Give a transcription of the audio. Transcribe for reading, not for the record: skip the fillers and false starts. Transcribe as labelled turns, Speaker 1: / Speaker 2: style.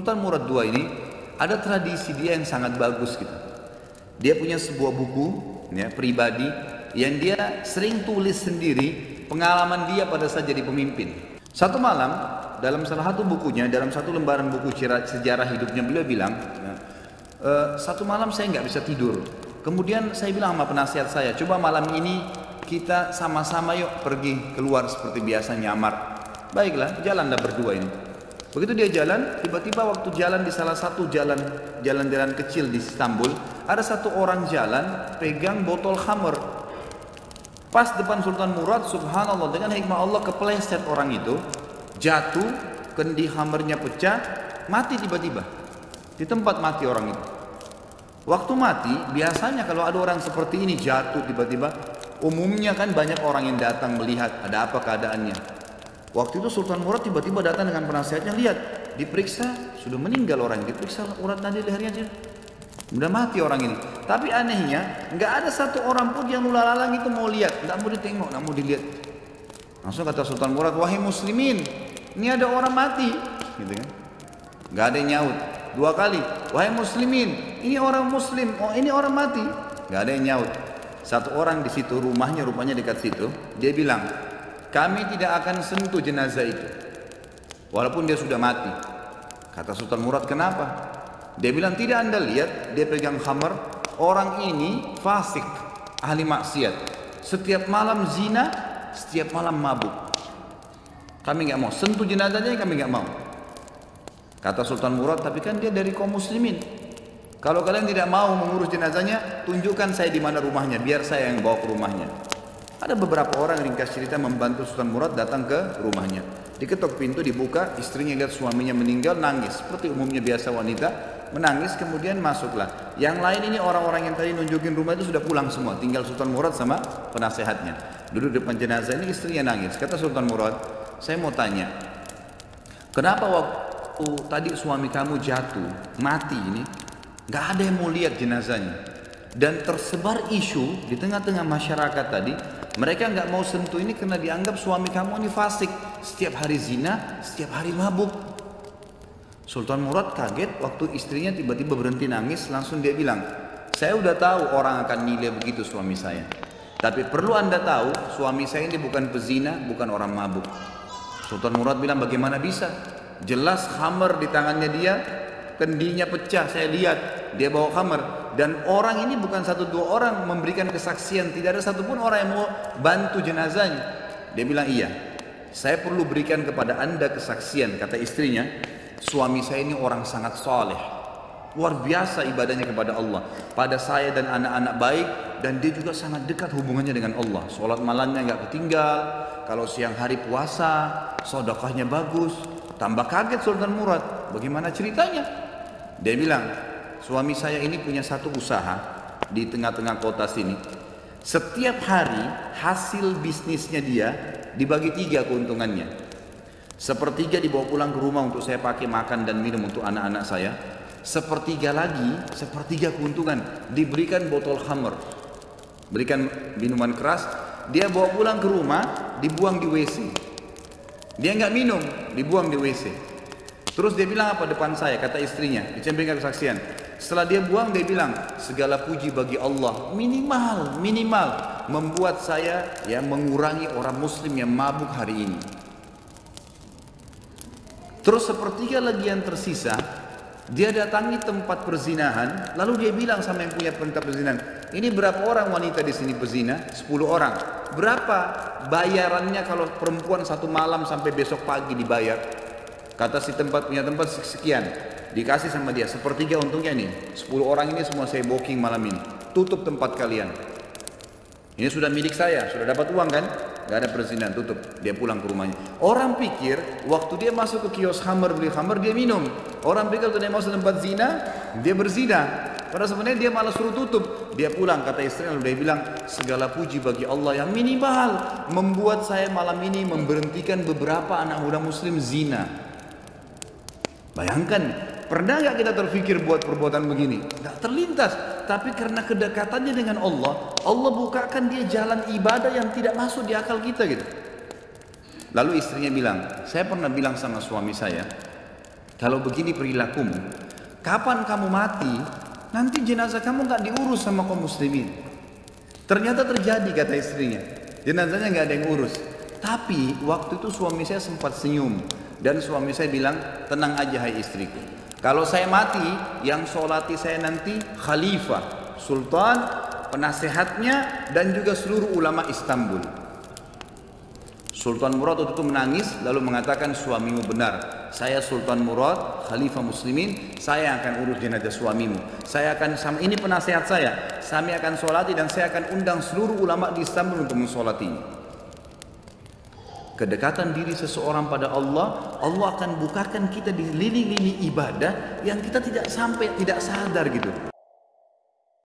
Speaker 1: Sultan Murad II ini ada tradisi dia yang sangat bagus gitu. Dia punya sebuah buku ya, pribadi yang dia sering tulis sendiri pengalaman dia pada saat jadi pemimpin. Satu malam dalam salah satu bukunya, dalam satu lembaran buku sejarah hidupnya, beliau bilang, satu malam saya nggak bisa tidur. Kemudian saya bilang sama penasihat saya, coba malam ini kita sama-sama yuk pergi keluar seperti biasa nyamar. Baiklah, jalanlah berdua ini. Begitu dia jalan, tiba-tiba waktu jalan di salah satu jalan kecil di Istanbul, ada satu orang jalan pegang botol khamr. Pas depan Sultan Murad, subhanallah, dengan hikmah Allah kepleset orang itu, jatuh, kendi khamrnya pecah, mati tiba-tiba. Di tempat mati orang itu. Waktu mati, biasanya kalau ada orang seperti ini jatuh tiba-tiba, umumnya kan banyak orang yang datang melihat ada apa keadaannya. Waktu itu Sultan Murad tiba-tiba datang dengan penasihatnya, lihat, diperiksa, sudah meninggal orang ini, diperiksa urat nadi lehernya, sudah mati orang ini. Tapi anehnya, nggak ada satu orang pun yang lalang itu mau lihat, nggak mau ditengok, nggak mau dilihat. Langsung kata Sultan Murad, wahai muslimin, ini ada orang mati, gitu kan? Nggak ada yang nyaut. Dua kali, wahai muslimin, ini orang muslim, oh ini orang mati, nggak ada yang nyaut. Satu orang di situ, rumahnya rupanya dekat situ, dia bilang, kami tidak akan sentuh jenazah itu walaupun dia sudah mati. Kata Sultan Murad, kenapa? Dia bilang, tidak anda lihat dia pegang khamar, orang ini fasik, ahli maksiat, setiap malam zina, setiap malam mabuk. Kami nggak mau sentuh jenazahnya, kami nggak mau. Kata Sultan Murad, tapi kan dia dari kaum muslimin, kalau kalian tidak mau mengurus jenazahnya, tunjukkan saya di mana rumahnya, biar saya yang bawa ke rumahnya. Ada beberapa orang, ringkas cerita, membantu Sultan Murad datang ke rumahnya. Diketok pintu, dibuka, istrinya lihat suaminya meninggal, nangis. Seperti umumnya biasa wanita, menangis, kemudian masuklah. Yang lain ini orang-orang yang tadi nunjukin rumah itu sudah pulang semua. Tinggal Sultan Murad sama penasehatnya. Duduk depan jenazah ini, istrinya nangis. Kata Sultan Murad, saya mau tanya, kenapa waktu tadi suami kamu jatuh, mati ini, gak ada yang mau lihat jenazahnya? Dan tersebar isu di tengah-tengah masyarakat tadi, mereka nggak mau sentuh ini karena dianggap suami kamu ini fasik, setiap hari zina, setiap hari mabuk. Sultan Murad kaget waktu istrinya tiba-tiba berhenti nangis, langsung dia bilang, saya udah tahu orang akan nilai begitu suami saya, tapi perlu anda tahu suami saya ini bukan pezina, bukan orang mabuk. Sultan Murad bilang, bagaimana bisa? Jelas khamar di tangannya dia, kendinya pecah, saya lihat dia bawa khamar. Dan orang ini bukan satu dua orang memberikan kesaksian, tidak ada satupun orang yang mau bantu jenazahnya. Dia bilang, iya, saya perlu berikan kepada anda kesaksian. Kata istrinya, suami saya ini orang sangat saleh, luar biasa ibadahnya kepada Allah, pada saya dan anak-anak baik, dan dia juga sangat dekat hubungannya dengan Allah. Sholat malamnya nggak ketinggal, kalau siang hari puasa, sedekahnya bagus. Tambah kaget Sultan Murad, bagaimana ceritanya? Dia bilang, suami saya ini punya satu usaha di tengah-tengah kota sini. Setiap hari hasil bisnisnya dia dibagi 3 keuntungannya. Sepertiga dibawa pulang ke rumah untuk saya pakai makan dan minum untuk anak-anak saya. Sepertiga lagi, sepertiga keuntungan diberikan botol khamr, berikan minuman keras. Dia bawa pulang ke rumah, dibuang di WC. Dia nggak minum, dibuang di WC. Terus dia bilang apa depan saya, kata istrinya, dicempengkan kesaksian. Setelah dia buang, dia bilang, segala puji bagi Allah, minimal membuat saya ya mengurangi orang muslim yang mabuk hari ini. Terus sepertiga lagi yang tersisa, dia datangi tempat perzinahan, lalu dia bilang sama yang punya tempat perzinahan, ini berapa orang wanita di sini pezina? 10 orang. Berapa bayarannya kalau perempuan satu malam sampai besok pagi dibayar? Kata si tempat punya tempat sekian, dikasih sama dia sepertiga untungnya nih. 10 orang ini semua saya booking malam ini. Tutup tempat kalian. Ini sudah milik saya, sudah dapat uang kan? Gak ada perzinahan, tutup. Dia pulang ke rumahnya. Orang pikir waktu dia masuk ke kios khamr beli khamr dia minum. Orang pikir waktu dia masuk tempat zina dia berzina. Padahal sebenarnya dia malah suruh tutup. Dia pulang, kata istrinya, lalu dia bilang, segala puji bagi Allah yang minimal membuat saya malam ini memberhentikan beberapa anak muda muslim zina. Bayangkan, pernah gak kita terfikir buat perbuatan begini? Gak terlintas. Tapi karena kedekatannya dengan Allah, Allah bukakan dia jalan ibadah yang tidak masuk di akal kita gitu. Lalu istrinya bilang, saya pernah bilang sama suami saya, kalau begini perilakumu, kapan kamu mati, nanti jenazah kamu nggak diurus sama kaum muslimin. Ternyata terjadi, kata istrinya, jenazahnya nggak ada yang urus. Tapi waktu itu suami saya sempat senyum, dan suami saya bilang, tenang aja hai istriku, kalau saya mati, yang sholati saya nanti khalifah, sultan, penasehatnya, dan juga seluruh ulama Istanbul. Sultan Murad waktu itu menangis lalu mengatakan, suamimu benar, saya Sultan Murad, khalifah muslimin, saya akan urus jenazah suamimu, saya akan, sama ini penasehat saya akan sholati, dan saya akan undang seluruh ulama di Istanbul untuk mensolatinya. Kedekatan diri seseorang pada Allah, Allah akan bukakan kita di lini-lini ibadah yang kita tidak sadar gitu.